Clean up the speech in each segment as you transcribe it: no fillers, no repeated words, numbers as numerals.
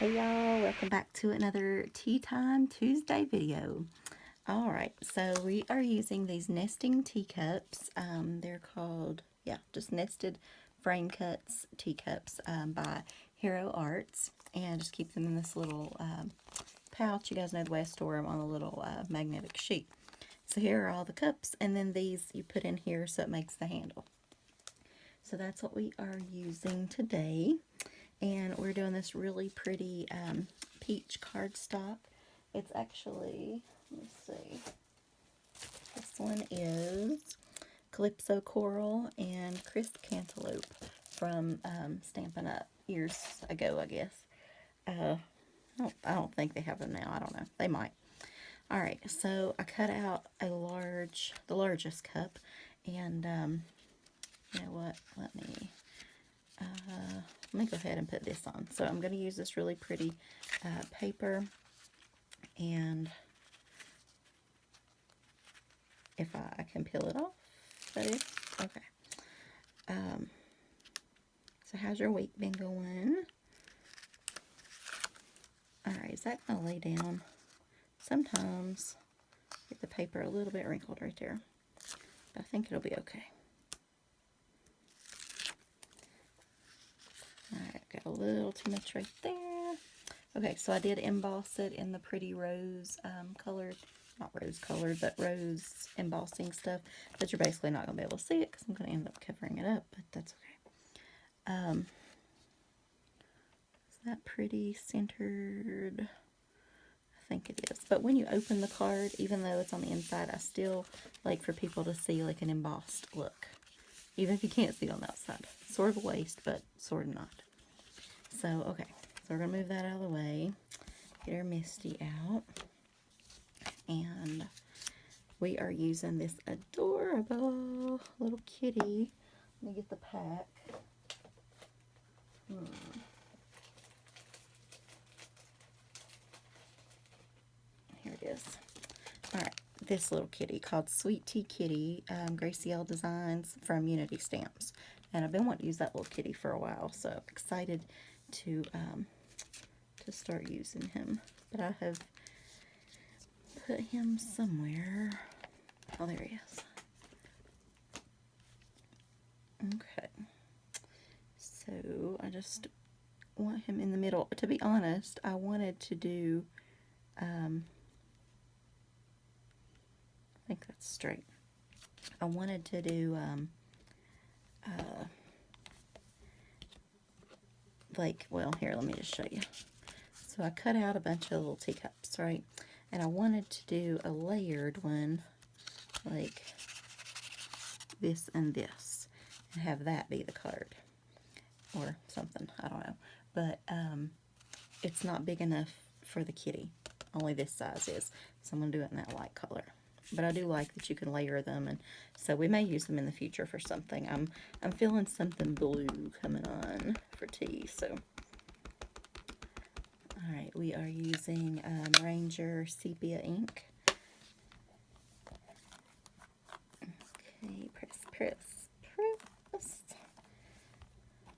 Hey y'all, welcome back to another Tea Time Tuesday video. Alright, so we are using these nesting teacups. They're called, just nested frame cuts teacups by Hero Arts. And just keep them in this little pouch. You guys know the way I store them on a little magnetic sheet. So here are all the cups, and then these you put in here so it makes the handle. So that's what we are using today. And we're doing this really pretty peach cardstock. It's actually, let's see, this one is Calypso Coral and Crisp Cantaloupe from Stampin' Up! Years ago, I guess. I don't think they have them now. I don't know. They might. Alright, so I cut out the largest cup, and you know what? Let me go ahead and put this on. So I'm going to use this really pretty paper, and if I can peel it off, that is, okay. So how's your week been going? Alright, is that going to lay down? Sometimes get the paper a little bit wrinkled right there, but I think it'll be okay. Alright, got a little too much right there. Okay, so I did emboss it in the pretty rose colored, not rose colored, but rose embossing stuff. But you're basically not going to be able to see it because I'm going to end up covering it up, but that's okay. Is that pretty centered? I think it is. But when you open the card, even though it's on the inside, I still like for people to see like an embossed look. Even if you can't see it on the outside. Sort of a waste, but sort of not. So, okay. So we're going to move that out of the way. Get our Misty out. And we are using this adorable little kitty. Let me get the pack. Here it is. Alright, this little kitty called Sweet Tea Kitty, Gracie L Designs from Unity Stamps. And I've been wanting to use that little kitty for a while, so I'm excited to start using him. But I have put him somewhere. Oh, there he is. Okay. So I just want him in the middle. To be honest, I wanted to do, I think that's straight. I wanted to do, well, here, let me just show you. So I cut out a bunch of little teacups, right? And I wanted to do a layered one, like this and this, and have that be the card. Or something, I don't know. But it's not big enough for the kitty. Only this size is. So I'm going to do it in that light color. But I do like that you can layer them, and so we may use them in the future for something. I'm feeling something blue coming on for tea, so. Alright, we are using Ranger Sepia ink. Okay, press.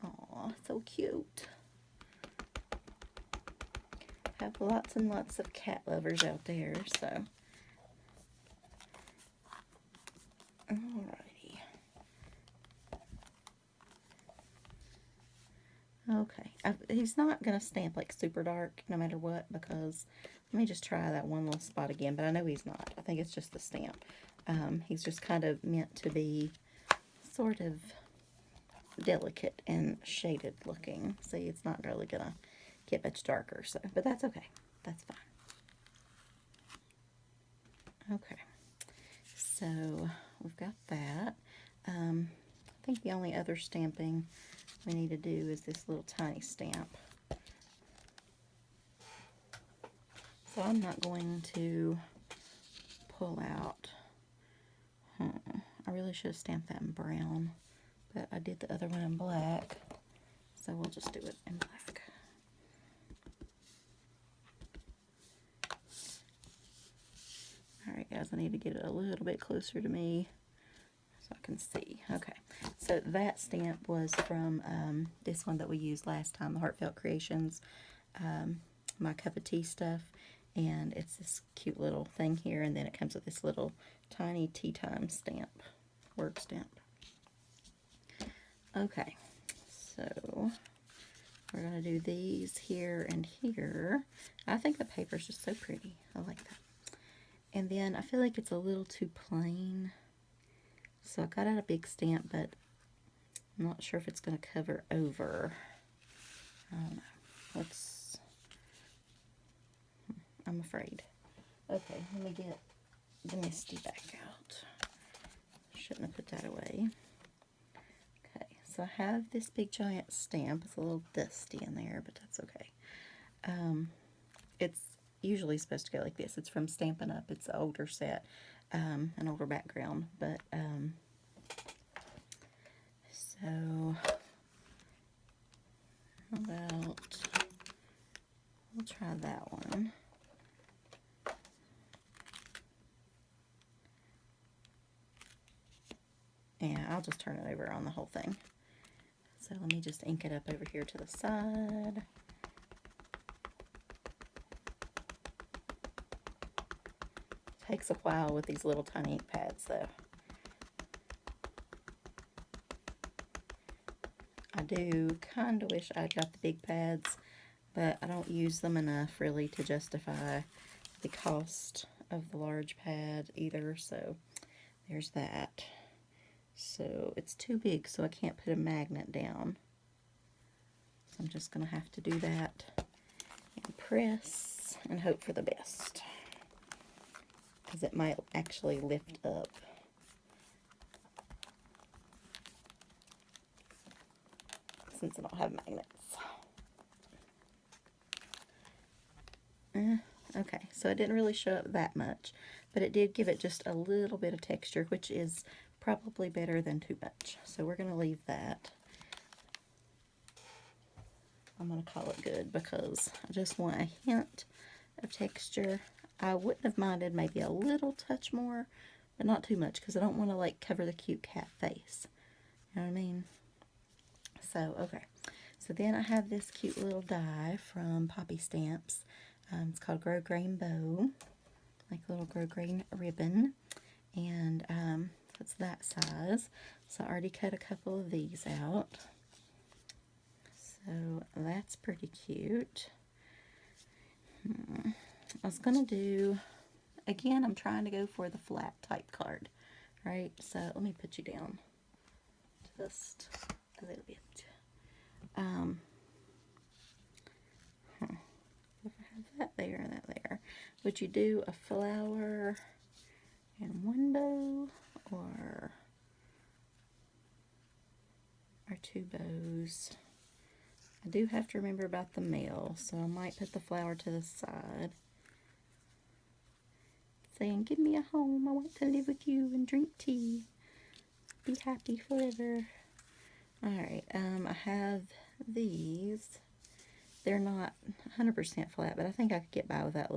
Aw, so cute. Have lots and lots of cat lovers out there, so. Alrighty. Okay, he's not going to stamp like super dark no matter what, because let me just try that one little spot again, but I know he's not. I think it's just the stamp. He's just kind of meant to be sort of delicate and shaded looking. See, it's not really going to get much darker, so, but that's okay. That's fine. Okay, so we've got that. I think the only other stamping we need to do is this little tiny stamp. So I'm not going to pull out. I really should have stamped that in brown, but I did the other one in black, so we'll just do it in black. Alright guys, I need to get it a little bit closer to me so I can see. Okay, so that stamp was from this one that we used last time, the Heartfelt Creations my cup of tea stuff, and it's this cute little thing here, and then it comes with this little tiny tea time stamp, word stamp. Okay, so we're going to do these here and here. I think the paper's just so pretty. I like that. And then I feel like it's a little too plain, so I got out a big stamp, but I'm not sure if it's going to cover over. I don't know. I'm afraid. Okay, let me get the Misty back out. Shouldn't have put that away. Okay, so I have this big giant stamp. It's a little dusty in there, but that's okay. It's usually supposed to go like this. It's from Stampin' Up. It's an older set, an older background, but so how about we'll try that one. Yeah, I'll just turn it over on the whole thing. So let me just ink it up over here to the side. Takes a while with these little tiny ink pads though. I do kind of wish I'd got the big pads, but I don't use them enough really to justify the cost of the large pad either, so there's that. So it's too big, so I can't put a magnet down. So I'm just going to have to do that and press and hope for the best, because it might actually lift up. Since I don't have magnets. Okay, so it didn't really show up that much, but it did give it just a little bit of texture, which is probably better than too much. So we're going to leave that. I'm going to call it good because I just want a hint of texture. I wouldn't have minded maybe a little touch more, but not too much, because I don't want to like cover the cute cat face. You know what I mean? So, okay. So then I have this cute little die from Poppy Stamps. It's called Grow Green Bow, like a little Grow Green ribbon. And it's that size. So I already cut a couple of these out. So that's pretty cute. I was going to do, again, I'm trying to go for the flat type card, right? So let me put you down just a little bit. If I have that there and that there, would you do a flower and one bow, or two bows? I do have to remember about the male, so I might put the flower to the side, saying, give me a home, I want to live with you and drink tea, be happy forever. Alright, I have these. They're not 100% flat, but I think I could get by with that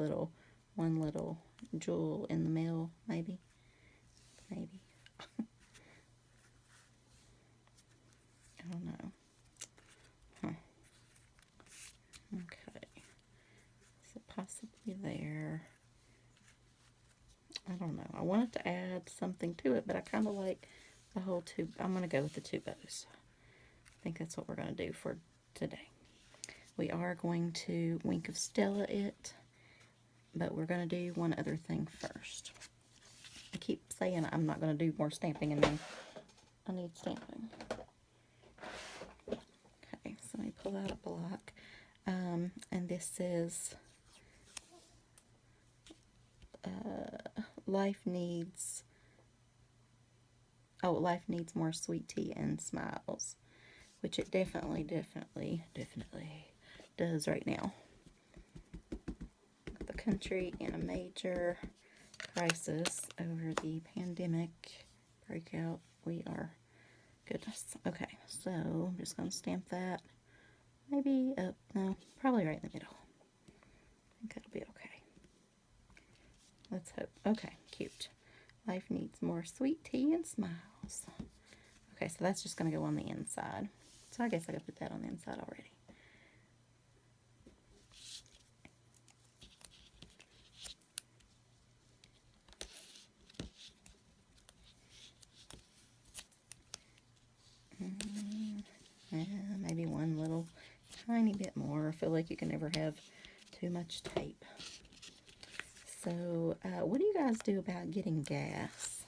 one little jewel in the middle, maybe. Maybe. I don't know. Okay. So possibly there. I don't know. I wanted to add something to it, but I kind of like the whole two. I'm going to go with the two bows. I think that's what we're going to do for today. We are going to Wink of Stella it, but we're going to do one other thing first. I keep saying I'm not going to do more stamping, and then I need stamping. Okay, so let me pull out a block. And this is Life Needs More Sweet Tea and Smiles, which it definitely does right now. The country in a major crisis over the pandemic breakout. We are, goodness. Okay, so I'm just going to stamp that. Maybe up, no, probably right in the middle. I think it'll be okay. Let's hope. Okay, cute. Life Needs More Sweet Tea and Smiles. Okay, so that's just going to go on the inside. So I guess I could put that on the inside already. feel like you can never have too much tape. So, what do you guys do about getting gas?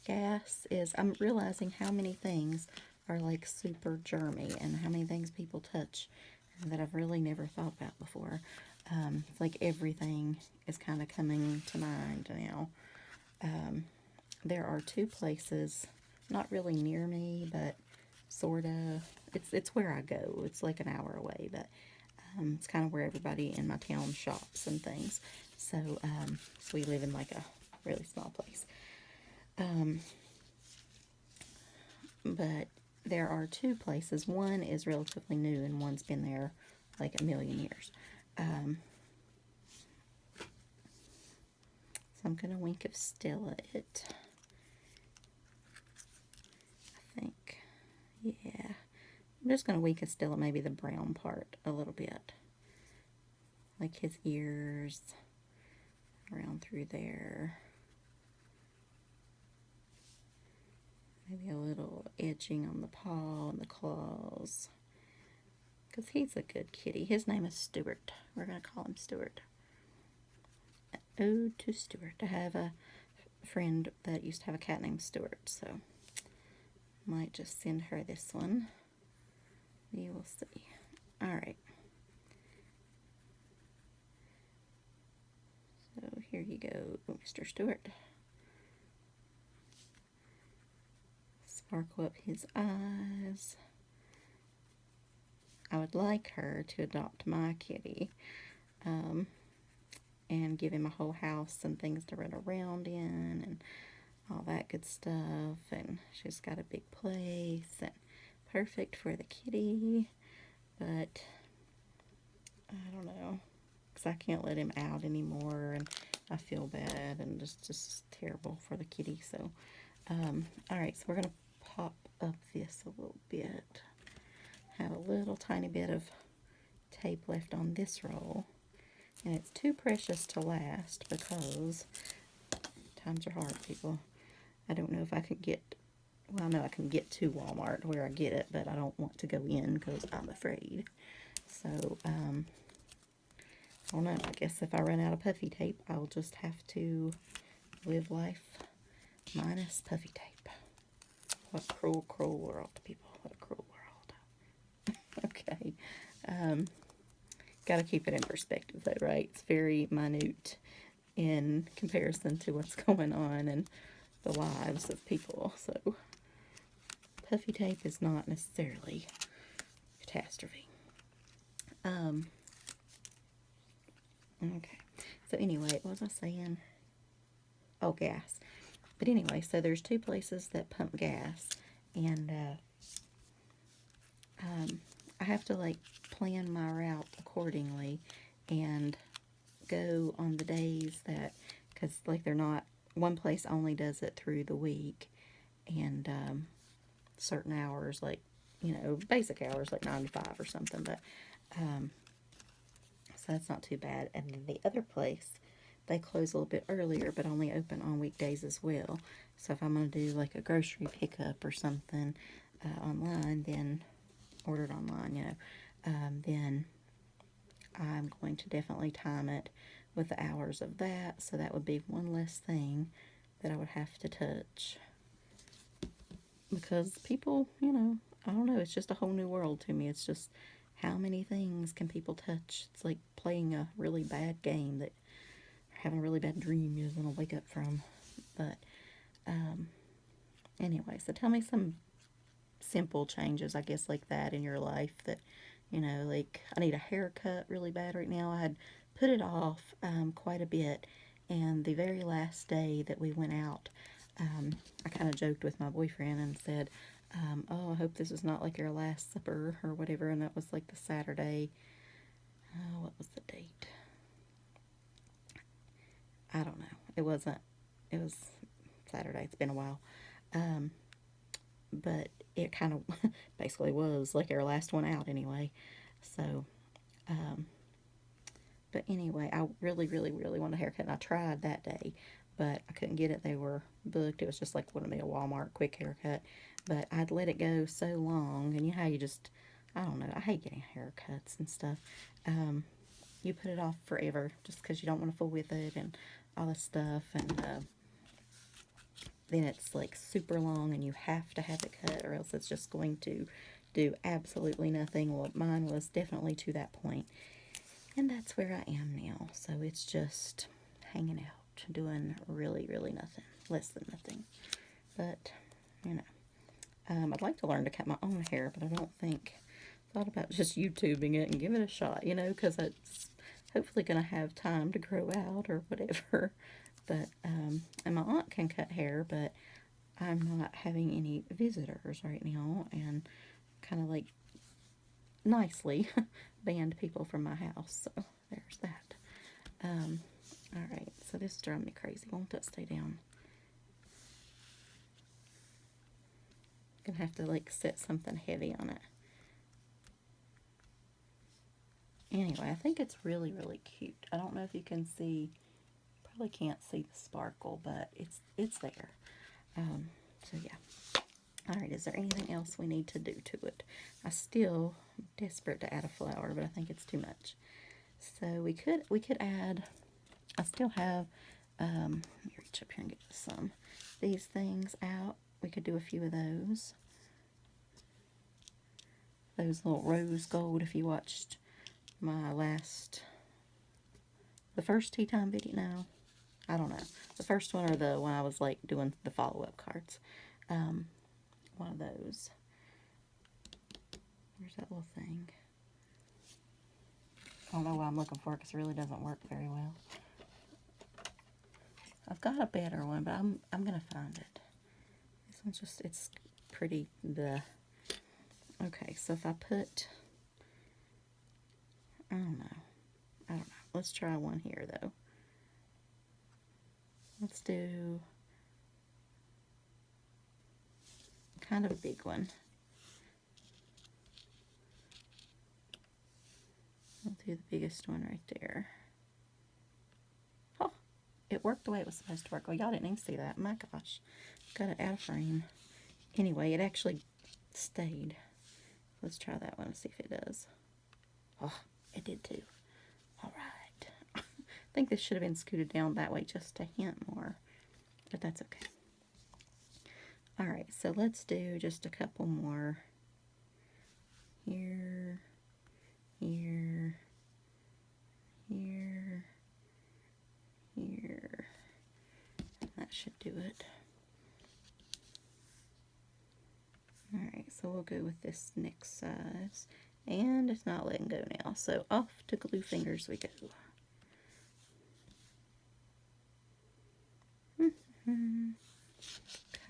Gas is, I'm realizing how many things are like super germy and how many things people touch that I've really never thought about before. It's like everything is kind of coming to mind now. There are two places, not really near me, but sort of. It's where I go. It's like an hour away, but it's kind of where everybody in my town shops and things. So, so we live in like a really small place. But there are two places. One is relatively new, and one's been there like a million years. So I'm going to wink of Stella it. I think. Yeah. I'm just going to wink of Stella maybe the brown part a little bit. Like his ears. Around through there. Maybe a little edging on the paw and the claws. Because he's a good kitty. His name is Stuart. We're going to call him Stuart. Ode to Stuart. I have a friend that used to have a cat named Stuart, so might just send her this one. We will see. Alright. So here you go, Mr. Stuart. Sparkle up his eyes. I would like her to adopt my kitty. And give him a whole house and things to run around in and all that good stuff. And she's got a big place and perfect for the kitty. But I don't know, because I can't let him out anymore and I feel bad and just terrible for the kitty. So, alright, so we're going to pop up this a little bit. Have a little tiny bit of tape left on this roll. And it's too precious to last because times are hard, people. I don't know if I could get, well, I know I can get to Walmart where I get it, but I don't want to go in because I'm afraid. So, I don't know. I guess if I run out of puffy tape, I'll just have to live life minus puffy tape. What a cruel, cruel world, people. What a cruel world. Okay. Got to keep it in perspective, though, right? It's very minute in comparison to what's going on in the lives of people. So, puffy tape is not necessarily a catastrophe. Okay. So, anyway, what was I saying? Oh, gas. But anyway, so there's two places that pump gas. And, I have to, like, plan my route accordingly and go on the days that, because, like, they're not, one place only does it through the week, and certain hours, like, you know, basic hours, like 9 to 5 or something, but, so that's not too bad. And then the other place, they close a little bit earlier, but only open on weekdays as well. So if I'm going to do, like, a grocery pickup or something online, then ordered online, you know, then I'm going to definitely time it with the hours of that, so that would be one less thing that I would have to touch. Because people, you know, I don't know, it's just a whole new world to me. It's just, how many things can people touch? It's like playing a really bad game that, or having a really bad dream you're going to wake up from. But, anyway, so tell me some simple changes, I guess, like that in your life that, you know, like, I need a haircut really bad right now. I had put it off quite a bit, and the very last day that we went out, I kind of joked with my boyfriend and said, oh, I hope this is not like your last supper or whatever, and that was like the Saturday, what was the date? I don't know. It was Saturday. It's been a while. But it kind of basically was like our last one out anyway. So, but anyway, I really, really, really wanted a haircut, and I tried that day, but I couldn't get it. They were booked. It was just like one of me, a Walmart quick haircut, but I'd let it go so long, and you know how you just I don't know. I hate getting haircuts and stuff. You put it off forever just because you don't want to fool with it and all this stuff. And then it's like super long and you have to have it cut or else it's just going to do absolutely nothing. Well, mine was definitely to that point. And that's where I am now. So it's just hanging out, doing really, really nothing. Less than nothing. But, you know. I'd like to learn to cut my own hair, but I don't think... Thought about just YouTubing it and give it a shot, you know, because it's hopefully going to have time to grow out or whatever. But, and my aunt can cut hair, but I'm not having any visitors right now, and kind of like nicely banned people from my house. So there's that. Alright, so this is driving me crazy. Won't that stay down? Gonna have to like set something heavy on it. Anyway, I think it's really, really cute. I don't know if you can see, probably can't see the sparkle, but it's there. So yeah. Alright, is there anything else we need to do to it? I still am desperate to add a flower, but I think it's too much. So we could add, I still have, let me reach up here and get some these things out. We could do a few of those. Those little rose gold, if you watched my the first tea time video, no, I don't know, the first one or the one I was like doing the follow-up cards, one of those. Where's that little thing? I don't know what I'm looking for because it really doesn't work very well. I've got a better one, but I'm gonna find it. This one's just, it's pretty the. Okay, so if I put, I don't know. Let's try one here, though. Let's do kind of a big one. I'll do the biggest one right there. Oh, it worked the way it was supposed to work. Oh, y'all didn't even see that. My gosh. Got it out of frame. Anyway, it actually stayed. Let's try that one and see if it does. Oh, it did too. All right. I think this should have been scooted down that way just a hint more, but that's okay. All right, so let's do just a couple more. Here, here, here, here. That should do it. All right, so we'll go with this next size. And it's not letting go now, so off to glue fingers we go.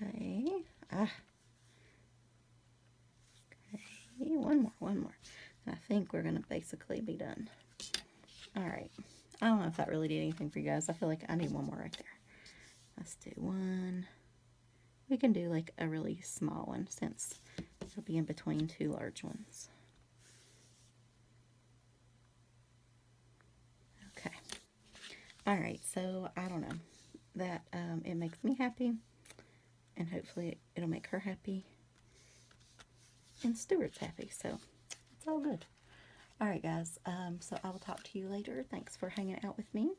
Okay. Okay, one more. I think we're gonna basically be done. All right. I don't know if that really did anything for you guys. I feel like I need one more right there. Let's do one. We can do like a really small one since it'll be in between two large ones. Okay. All right, so I don't know. That it makes me happy, and hopefully it'll make her happy, and Stuart's happy, so it's all good. All right, guys, so I will talk to you later. Thanks for hanging out with me,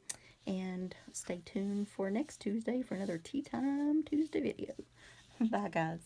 and stay tuned for next Tuesday for another Tea Time Tuesday video. Bye, guys.